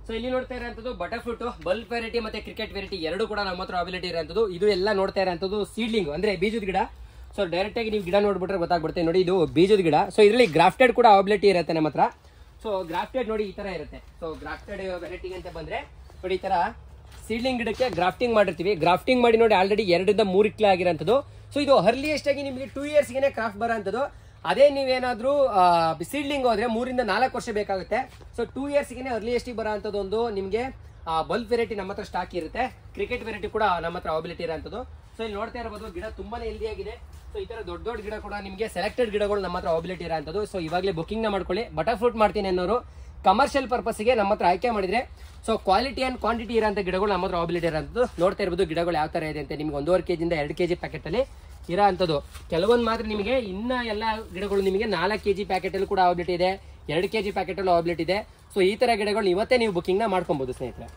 So ಇಲ್ಲಿ ನೋಡ್ತಾ ಇರೋಂಥದ್ದು butter fruit bulb variety ಮತ್ತೆ ಕ್ರಿಕೆಟ್ ವೆರೈಟಿ ಎರಡು ಕೂಡ ನಮ್ಮ ಹತ್ರ ಅವೈಲಿಟಿ ಇರೋಂಥದ್ದು. ಇದು ಎಲ್ಲ ನೋಡ್ತಾ ಇರೋಂಥದ್ದು ಸೀಡ್ಲಿಂಗ್ ಅಂದ್ರೆ ಬೀಜದ ಗಿಡ. ಸೊ ಡೈರೆಕ್ಟ್ ಆಗಿ ನೀವು ಗಿಡ ನೋಡ್ಬಿಟ್ರೆ ಗೊತ್ತಾಗ್ಬಿಡುತ್ತೆ ನೋಡಿ, ಇದು ಬೀಜದ ಗಿಡ. ಸೊ ಇದರಲ್ಲಿ ಗ್ರಾಫ್ಟೆಡ್ ಕೂಡ ಅವೈಲಿಟಿ ಇರುತ್ತೆ ನಮ್ಮ ಹತ್ರ. ಸೊ ಗ್ರಾಫ್ಟೆಡ್ ನೋಡಿ ಈ ತರ ಇರುತ್ತೆ. ಸೊ ಗ್ರಾಫ್ಟೆಡ್ ವೆರೈಟಿಗೆ ಅಂತ ಬಂದ್ರೆ ನೋಡಿ ಈ ತರ ಸೀಡ್ಲಿಂಗ್ ಗಿಡಕ್ಕೆ ಗ್ರಾಫ್ಟಿಂಗ್ ಮಾಡಿರ್ತೀವಿ. ಗ್ರಾಫ್ಟಿಂಗ್ ಮಾಡಿ ನೋಡಿ ಆಲ್ರೆಡಿ 2 ರಿಂದ 3 ಇಕ್ಲ ಆಗಿರೋಂಥದ್ದು. ಸೊ ಇದು ಅರ್ಲಿಯೆಸ್ಟ್ ಆಗಿ ನಿಮಗೆ 2 ಇಯರ್ಸ್ಗೆ ಕ್ರಾಫ್ಟ್ ಬರೋಂಥದ್ದು. ಅದೇ ನೀವೇನಾದ್ರೂ ಸೀಡ್ಲಿಂಗ್ ಹೋದ್ರೆ 3 ರಿಂದ 4 ವರ್ಷ ಬೇಕಾಗುತ್ತೆ. ಸೊ 2 ಇಯರ್ಸ್ಗೆ ಅರ್ಲಿಯೆಸ್ಟ್ ಬರೋಂಥದ್ದು ಒಂದು ನಿಮಗೆ ಬಲ್ಬ್ ವೆರೈಟಿ ನಮ್ಮ ಹತ್ರ ಸ್ಟಾಕ್ ಇರುತ್ತೆ. ಕ್ರಿಕೆಟ್ ವೆರೈಟಿ ಕೂಡ ನಮ್ಮ ಹತ್ರ ಅವೈಲಿಟಿ ಇರೋಂಥದ್ದು. ಸೊ ಇಲ್ಲಿ ನೋಡ್ತಾ ಇರಬಹುದು ಗಿಡ ತುಂಬಾನೇ ಹೆಲ್ದಿ ಆಗಿದೆ. ಸೊ ಈ ತರ ದೊಡ್ಡ ದೊಡ್ಡ ಗಿಡ ಕೂಡ ನಿಮಗೆ ಸೆಲೆಕ್ಟೆಡ್ ಗಿಡಗಳು ನಮ್ಮ ಹತ್ರ ಅವೈಲಿಟಿ ಇರೋಂಥದ್ದು. ಸೊ ಇವಾಗಲೇ ಬುಕಿಂಗ್ ನ ಮಾಡ್ಕೊಳ್ಳಿ. ಬಟರ್ ಫ್ರೂಟ್ ಮಾಡ್ತೀನಿ ಅನ್ನೋರು ಕಮರ್ಷಿಯಲ್ ಪರ್ಪಸ್ಗೆ ನಮ್ಮ ಹತ್ರ ಆಯ್ಕೆ ಮಾಡಿದ್ರೆ ಸೊ ಕ್ವಾಲಿಟಿ ಅಂಡ್ ಕ್ವಾಂಟಿಟಿ ಇರೋಂಥ ಗಿಡಗಳು ನಮ್ಮ ಹತ್ರ ಅವೈಲಿಟಿ ಇರೋಂಥದ್ದು. ನೋಡ್ತಾ ಇರ್ಬೋದು ಗಿಡಗಳು ಯಾವ ತರ ಇದೆ ಅಂತ. ನಿಮ್ಗೆ 1.5 kg ಇಂದ 2 kg ಪ್ಯಾಕೆಟ್ ಅಲ್ಲಿ ಇರೋ ಅಂಥದ್ದು. ಕೆಲವೊಂದು ಮಾತ್ರ ನಿಮಗೆ ಇನ್ನ ಎಲ್ಲ ಗಿಡಗಳು ನಿಮಗೆ 4 kg ಪ್ಯಾಕೆಟ್ ಅಲ್ಲಿ ಕೂಡ ಅವೈಲಿಟಿ ಇದೆ, 2 kg ಪ್ಯಾಕೆಟ್ ಅಲ್ಲಿ ಅವೈಲಿಟಿ ಇದೆ. ಸೊ ಈ ತರ ಗಿಡಗಳು ಇವತ್ತೇ ನೀವು ಬುಕಿಂಗ್ ನ ಮಾಡ್ಕೊಬಹುದು ಸ್ನೇಹಿತರೆ.